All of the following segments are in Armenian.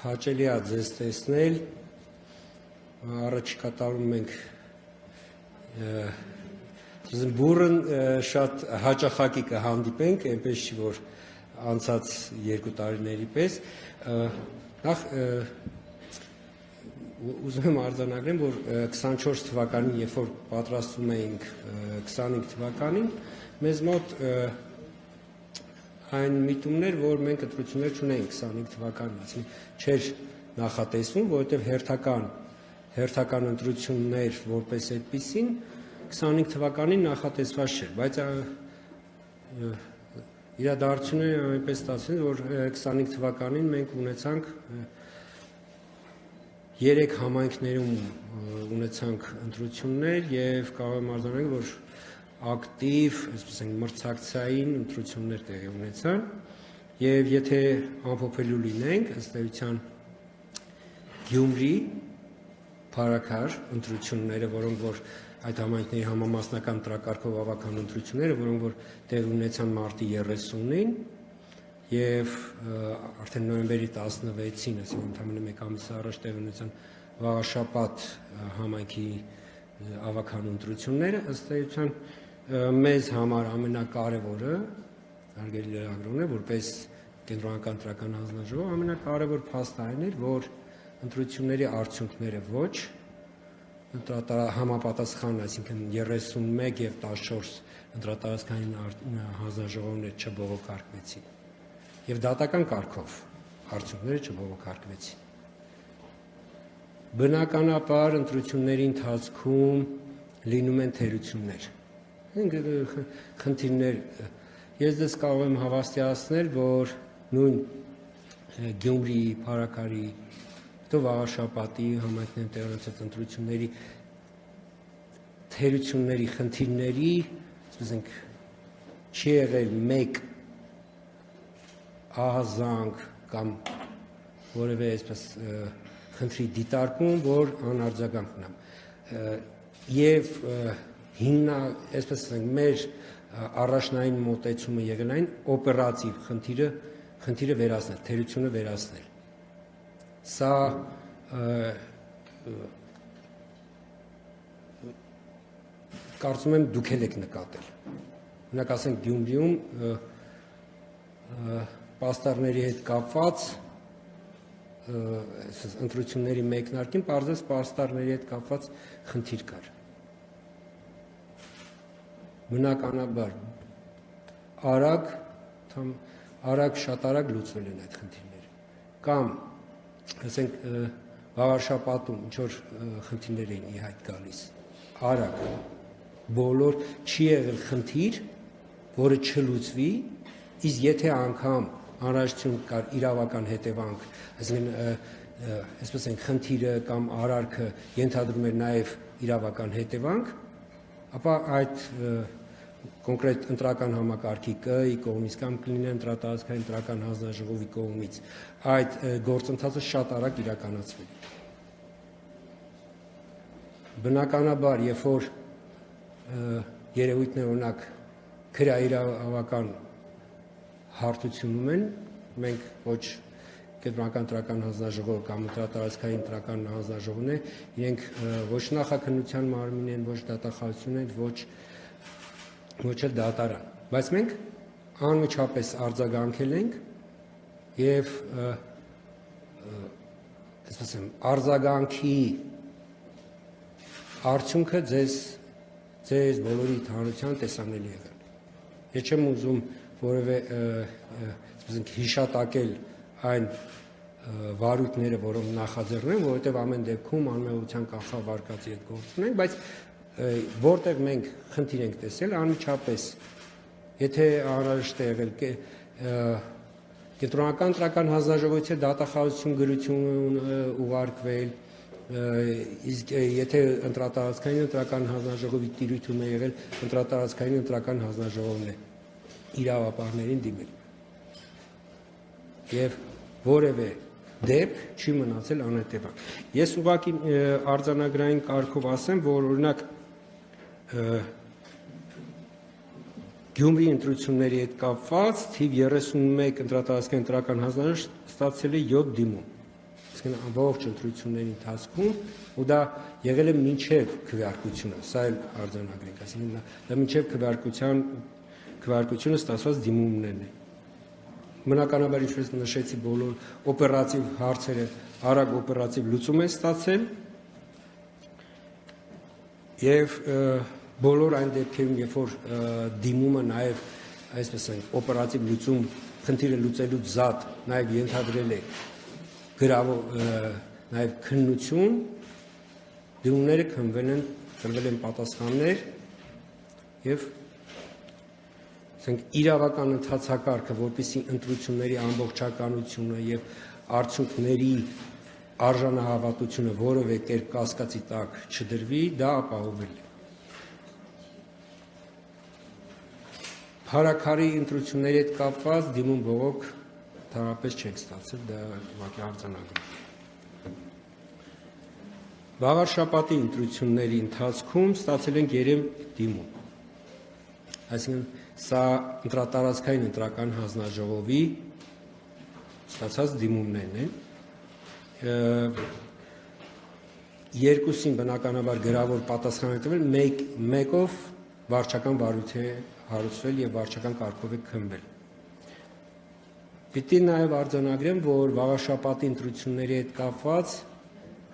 Հաճելի է ձեզ տեսնել, առաջիկա տարում մենք բուրըն շատ հաճախակի կհանդիպենք, այնպես չի, որ անցած 2 տարիների պես, նախ ուզում եմ արձանագրեմ, որ 24 թվականին, երբ որ պատրաստում էինք 25 թվականին, մեզ մոտ այն միտումներ, որ մենք ընտրություններ չունենք 25 թվականին, այսինքն չէր նախատեսվում, որովհետև հերթական ընտրություններ որպես այդպիսին 25 թվականին նախատեսված չէր, բայց իրադարձությունները այնպես ստացվեց, որ 25 թվականին մենք ունեցանք 3 համայնքներում ունեցանք ընտրություններ եւ կարող եմ արձանագրել, որ ակտիվ, այսպես ասենք, մրցակցային ընտրություններ տեղի ունեցան եւ եթե ամփոփելու լինենք, ըստ էության Գյումրի Փարաքար ընտրությունները, որոնք որ այդ համայնքների համամասնական տրակարգով ավական ընտրությունները, որոնք որ տեղի ունեցան մարտի 30-ին եւ արդեն նոյեմբերի 16-ին, այսինքն ընդամենը 1 ամիս առաջ տեղի ունեցան Վաղաշապատ համայնքի ավական ընտրությունները, ըստ էության մեզ համար ամենակարևորը, հարգելի լրագրողներ, որպես կենտրոնական ընտրական հանձնաժողով, ամենակարևոր փաստը այն էր, որ ընտրությունների արդյունքները ոչ համապատասխան, այսինքն 31 եւ 14 ընտրատարածքային հանձնաժողովներ չբողոքարկվեցին եւ դատական կարգով արդյունքները չբողոքարկվեցին։ Բնականաբար ընտրությունների ընթացքում լինում են թերություններ, խնդիրներ։ Ես դες կարող եմ հավաստիացնել, որ նույն Գյումրի, Փարաքարի, Վաղաշապատի համայնքներում տեղի ունեցած ընտրությունների թերությունների, խնդիրների, ասենք, չի եղել մեկ ահազանգ կամ որևէ այսպես խնդրի դիտարկում, որ անարձագանք մնա։ Եվ այսպես ասենք, մեր առաջնային մոտեցումը եղել այն օպերատիվ խնդիրը վերացնել, թերությունը վերացնել։ Սա կարծում եմ դուք եք նկատել։ Օրինակ ասենք Գյումրիում պաստառների հետ կապված ընտրությունների մեկնարկին պարզապես պաստառների հետ կապված խնդիր կար։ Բնականաբար շատ արագ լուծվել են այդ խնդիրները։ Կամ ասենք Վաղաշապատում ինչ որ խնդիրներ էին ի հայտ գալիս, արագ բոլոր չի եղել խնդիր, որը չլուծվի, իսկ եթե անգամ անհրաժեշտություն կար իրավական հետևանք, այսինքն այսպես են խնդիրը կամ արարքը ենթադրում էր նաև իրավական հետևանք, ապա այդ կոնկրետ ընտրական համակարգի ԿԸ-ի կողմից կամ կլինի ընտրատարածքային ընտրական հանձնաժողովի կողմից այդ գործընթացը շատ արագ իրականացվել։ Բնականաբար, երբ որ երևույթներ օրինակ քրեաիրավական հարթությունում են, մենք ոչ կենտրոնական ընտրական հանձնաժողով կամ ընտրատարածքային ընտրական հանձնաժողովն է, իրենք ոչ նախաքննության մարմին են, ոչ դատախազություն են, ոչ էլ դատարան, բայց մենք անմիջապես արձագանքել ենք եւ այսպես եմ արձագանքի արդյունքը ձեզ բոլորի հանրության տեսանելի եղել։ Ես չեմ ուզում որևէ այսպես հիշատակել այն վարույթները, որոնք նախաձեռնել են, որովհետեւ ամեն դեպքում անմեղության կանխավարկածի հետ գործ ունենք, բայց որտեղ մենք խնդիր ենք տեսել, անմիջապես, եթե անհրաժեշտ է եղել կենտրոնական ընտրական հանձնաժողովի դատախազություն գրություն ուղարկվել, իսկ եթե ընտրատարածքային ընտրական հանձնաժողովի տիրույթում է եղել, ընտրատարածքային ընտրական հանձնաժողովն է իրավապահներին դիմել։ Եվ որևէ դեպք չի մնացել անհետևանք։ Ես ուղղակի արձանագրային կարգով ասեմ, որ օրինակ Գյումրի ընտրությունների հետ կապված թիվ 31 ընտրատարածքային ընտրական հանձնաժողով ստացել է 7 դիմում։ այսինքն ամբողջ ընտրությունների ընթացքում ու դա եղել է մինչև քվեարկությունը, սա էլ արձանագրենք, այսինքն դա մինչև քվեարկությունը ստացված դիմումներն են։ Բնականաբար, ինչպես նշեցի, բոլոր օպերատիվ հարցերը արագ օպերատիվ լուծում են ստացել եւ բոլոր այն դեպքերում, երբ որ դիմումը նաեւ այսպես ասենք օպերատիվ լուծում խնդիրը լուծելուց զատ նաեւ ենթադրել է գրավոր նաեւ քննություն, դիմումները քննվել են պատասխաններ եւ ասենք իրավական ընթացակարգը, որպեսզի ընտրությունների ամբողջականությունը եւ արդյունքների արժանահավատությունը որևէ կերպ կասկածի տակ չդրվի, դա ապահովել է։ Հարաքարի ընտրությունների հետ կապված դիմում բողոք ընդհանրապես չենք ստացել, դա ուղղակի արձանագրում։ Վաղարշաբաթի ընտրությունների ընթացքում ստացել ենք 3 դիմում։ Այսինքն սա ընտրատարածքային ընտրական հանձնաժողովի ստացած դիմումներն են։ Երկուսին բնականաբար գրավոր պատասխան է տվել, մեկով վարչական վարույթ է հարուցվել եւ վարչական կարգով է քննվել։ Պիտի նաեւ արձանագրեմ, որ վաղաշաբաթի ընտրությունների հետ կապված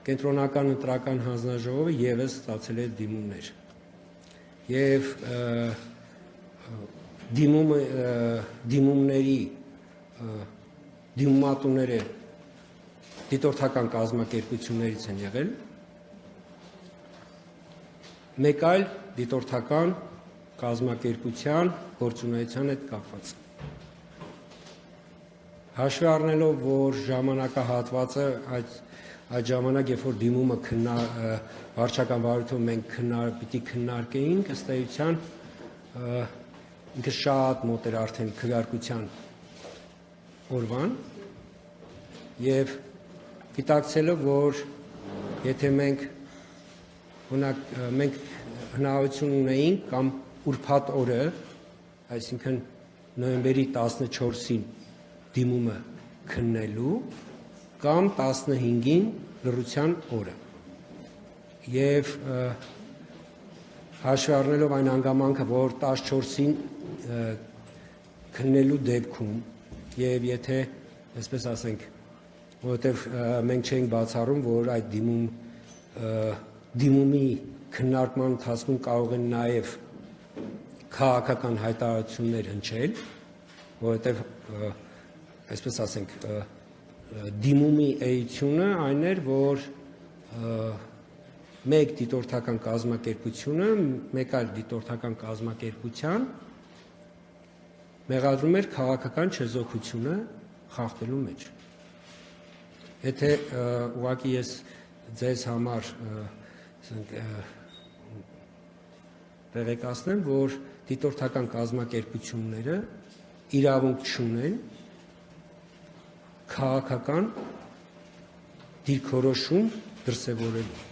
կենտրոնական ընտրական հանձնաժողովը եւս ստացել է դիմումներ։ Եվ դիմումների դիմումատուները դիտորդական կազմակերպություններից են եղել, մեկ այլ դիտորդական կազմակերպության գործունեության հետ կապված։ Հաշվի առնելով, որ ժամանակահատվածը այդ ժամանակ, երբ որ դիմումը վարչական վարույթով մենք պիտի քննարկեինք, ըստ էության ինքը շատ մոտ էր արդեն քվեարկության օրվան եւ գիտակցելով, որ եթե մենք հնարավորություն ունեինք կամ ուրբաթ օրը, այսինքն նոյեմբերի 14-ին դիմումը քննելու կամ 15-ին լռության օրը։ Եվ հաշվի առնելով այն հանգամանքը, որ 14-ին քննելու դեպքում եւ եթե, այսպես ասենք, որովհետեւ մենք չենք բացառում, որ այդ դիմումի քննարկման ընթացքում կարող են նաեւ քաղաքական հայտարարություններ հնչել, որովհետեւ այսպես ասենք, դիմումի էությունը այն էր, որ մեկ դիտորդական կազմակերպությունը, մեկ այլ դիտորդական կազմակերպության մեղադրում էր քաղաքական չեզոքությունը խախտելու մեջ։ Եթե ուղղակի ես ձեզ համար տեղեկացնեմ, որ դիտորդական կազմակերպությունները իրավունք չունեն քաղաքական դիրքորոշում դրսևորելու։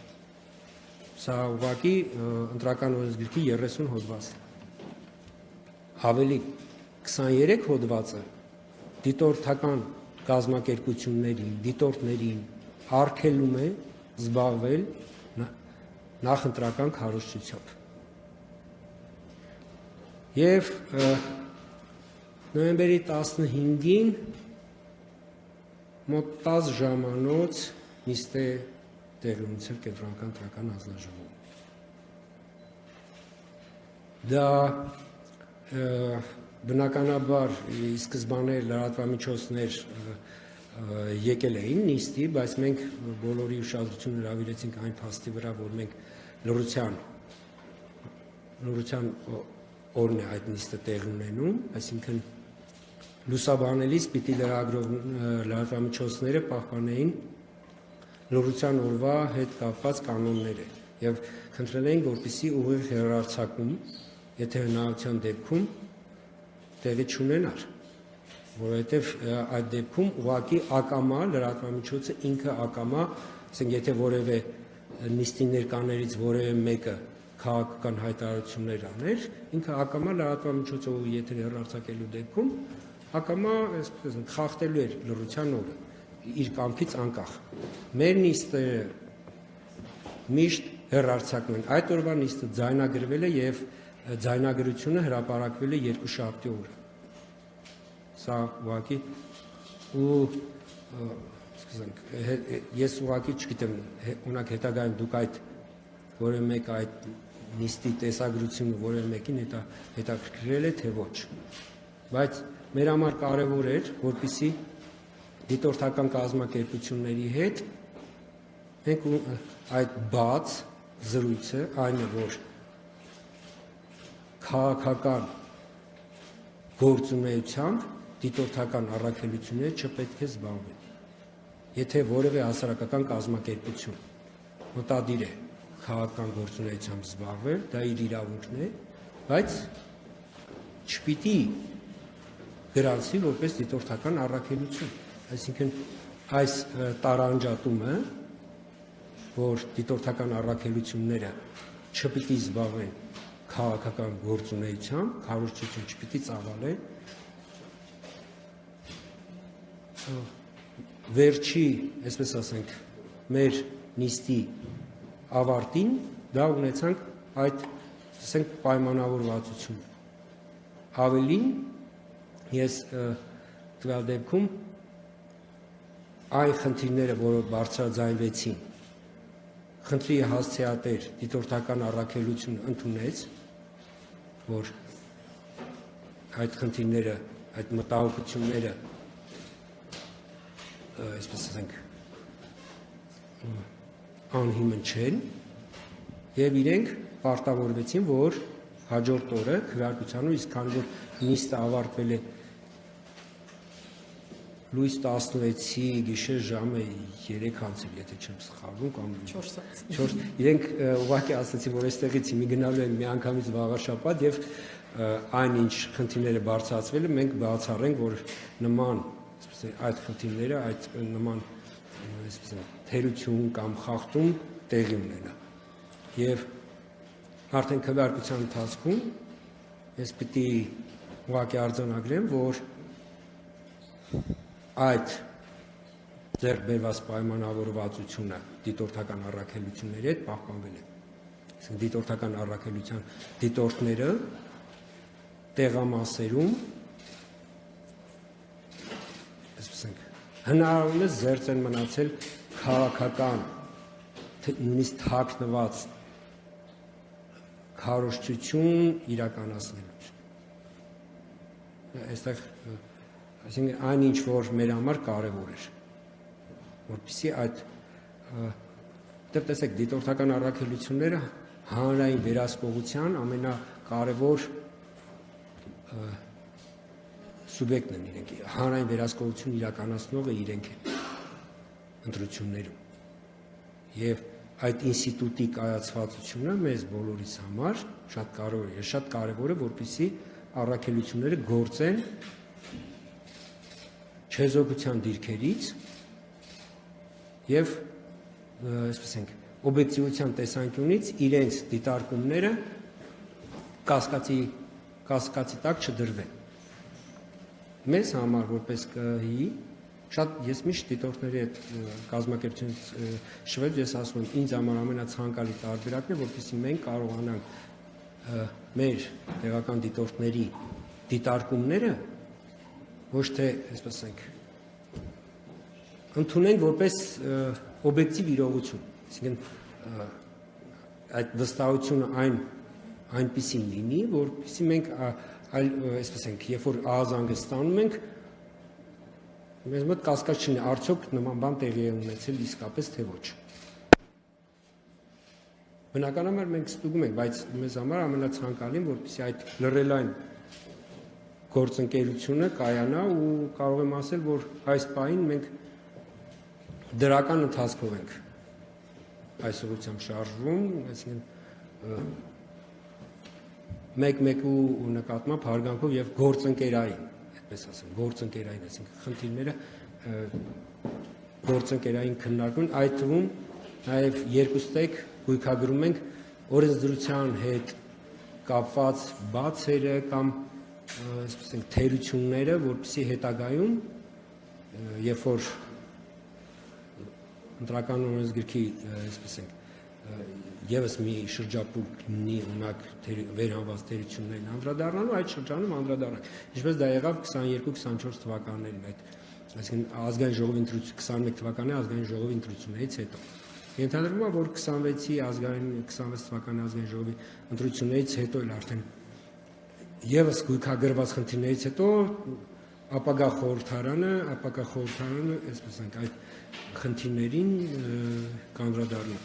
Սա ուղղակի ընտրական օրենսգրքի 30 հոդված է։ Ավելի 23 հոդվածը դիտորդական կազմակերպություններին, դիտորդներին արգելում է զբաղվել նախընտրական քարոզչությամբ։ Եվ նոյեմբերի 15-ին մոտ 10 ժամանոց նիստ է տեղի ունեցել կենտրոնական ընտրական հանձնաժողովում։ Դա բնականաբար ի սկզբանե լրատվամիջոցներ եկել էին նիստի, բայց մենք բոլորի ուշադրությունը հրավիրեցինք այն փաստի վրա, որ մենք լռության օրն է այդ նիստը տեղի ունենում, այսինքն լուսաբանելիս պիտի լրատվամիջոցները պահպանեին լռության օրվա հետ կապված կանոնները եւ խնդրել էին, որպեսզի ուղիղ հեռարձակում, եթե հնարավորության դեպքում տեղի չունենար, որովհետեւ այդ դեպքում ուղղակի ակամա լրատվամիջոցը ինքը ակամա, ասենք եթե որևէ նիստի ներկաներից որևէ մեկը քաղաքական հայտարարություններ աներ, ինքը ակամա լրատվամիջոցը եթե հեռարձակելու դեպքում ակամա այսպես խախտելու էր լռության օրը իր կամքից անկախ։ մեր նիստերը միշտ հեռարձակվում են։ Այդ օրվա նիստը ձայնագրվել է եւ ձայնագրությունը հրապարակվել է երկուշաբթի օրը։ Սա ուղղակի ու ես ուղղակի չգիտեմ, օրինակ հետագայում դուք այդ որևէ մեկ այդ նիստի տեսագրությունը որևէ մեկին հետաքրքրել է թե ոչ։ Բայց մեր համար կարևոր էր, որպեսզի դիտորդական կազմակերպությունների հետ մենք այդ բաց զրույցը այն է, որ քաղաքական գործունեությամբ դիտորդական առաքելությունները չպետք է զբաղվեն։ Եթե որևէ հասարակական կազմակերպություն մտադիր է քաղաքական գործունեությամբ զբաղվել, դա իր իրավունքն է, բայց չպիտի գրանցվի որպես դիտորդական առաքելություն։ Այսինքն այս տարանջատումը, որ դիտորդական առաքելությունները չպիտի զբաղվեն քաղաքական գործունեությամբ, քարոզչություն չպիտի ծավալեն, վերջի, այսպես ասենք, մեր նիստի ավարտին դա ունեցանք այդ, ասենք, պայմանավորվածություն։ Ավելին, ես տվյալ դեպքում այն խնդիրները, որոնք բարձրաձայնվեցին, խնդրի հասցեատեր դիտորդական առաքելություն ընդունեց, որ այդ խնդիրները, այդ մտահոգությունները, այսպես ասենք, անհիմն չեն, եւ իրենք պարտավորվեցին, որ հաջորդ օրը քվեարկությանը, իսկ քանի որ նիստը ավարտվել է լույս 16-ի գիշեր ժամը 3:00, եթե չեմ սխալվում, կամ 4, իրենք ուղղակի ասացին, որ այստեղից մի գնալու են միանգամից վաղաշաբաթ եւ այն ինչ խնդիրները բարձրացվել է, մենք բացառենք, որ նման այդ խնդիրները, այդ նման թերություն կամ խախտում տեղի ունենա։ Եվ արդեն քվեարկության ընթացքում ես պիտի ուղղակի արձանագրեմ, որ այդ ձեռք բերված պայմանավորվածությունը դիտորդական առաքելությունների հետ պահպանվել է։ Այսինքն դիտորդական առաքելության դիտորդները տեղամասերում, այսպես ենք, հնարավորինս զերծ են մնացել քաղաքական, նույնիսկ թաքնված քարոզչություն իրականացնելուց։ Այստեղ, այսինքն այն ինչ որ մեր համար կարևոր էր, որպեսզի այդ, տեսեք, դիտորդական առաքելությունները հանրային վերահսկողության ամենակարևոր սուբյեկտն են իրենք, հանրային վերահսկողություն իրականացնողը իրենք են ընտրություններում։ Եվ այդ ինստիտուտի կայացվածությունը մեզ բոլորիս համար շատ կարևոր է, շատ կարևոր է, որպեսզի առաքելությունները գործեն չեզոքության դիրքերից եւ, այսպես ենք, օբյեկտիվության տեսանկյունից իրենց դիտարկումները կասկածի տակ չդրվեն։ Մեզ համար որպես ԿՀԻ շատ ես միշտ դիտորդների հետ կազմակերպությունից շվեդ ես ասում եմ, ինձ համար ամենացանկալի տարբերակն է, որպեսզի մենք կարողանանք մեր տեղական դիտորդների դիտարկումները ոչ թե, այսպես ասենք, ընդունենք որպես օբյեկտիվ իրողություն, այսինքն այդ վստահությունը այնպիսին լինի, որպեսզի մենք այլ, այսպես ենք, երբ որ ահազանգը ստանում ենք, մեզ մոտ կասկած չունի, արդյոք նման բան տեղի է ունեցել իսկապես թե ոչ։ Բնականաբար մենք ստուգում ենք, բայց մեզ համար ամենացանկալին, որպեսզի այդ լրելային գործընկերությունը կայանա ու կարող եմ ասել, որ այս պահին մենք դրական ընթացքով ենք այս ուղղությամբ շարժվում, այսինքն մեկ-մեկու նկատմամբ հարգանքով եւ գործընկերային, այդպես ասեմ, գործընկերային, այսինքն խնդիրները գործընկերային քննարկում, այդ թվում նաեւ երկուստեք գույքագրում ենք օրենսդրության հետ կապված բացերը կամ այսպես ենք թերությունները, որպեսզի հետագայում երբ որ ընտրական օրենսգրքի, այսպես ենք, եւս մի շրջապուկ լինի ունակ վերանված թերություններին անդրադառնալու, այդ շրջանում անդրադառնանք, ինչպես դա եղավ 22-24 թվականներին, այդ այսինքն ազգային ժողովի 21 թվականի ազգային ժողովի ընտրություններից հետո։ Ենթադրվում է, որ 26 թվականի ազգային ժողովի ընտրություններից հետո էլ արդեն եւս գույքագրված խնդիրներից հետո ապագա խորհրդարանը, այսպես ենք, այդ խնդիրներին կանդրադառնա։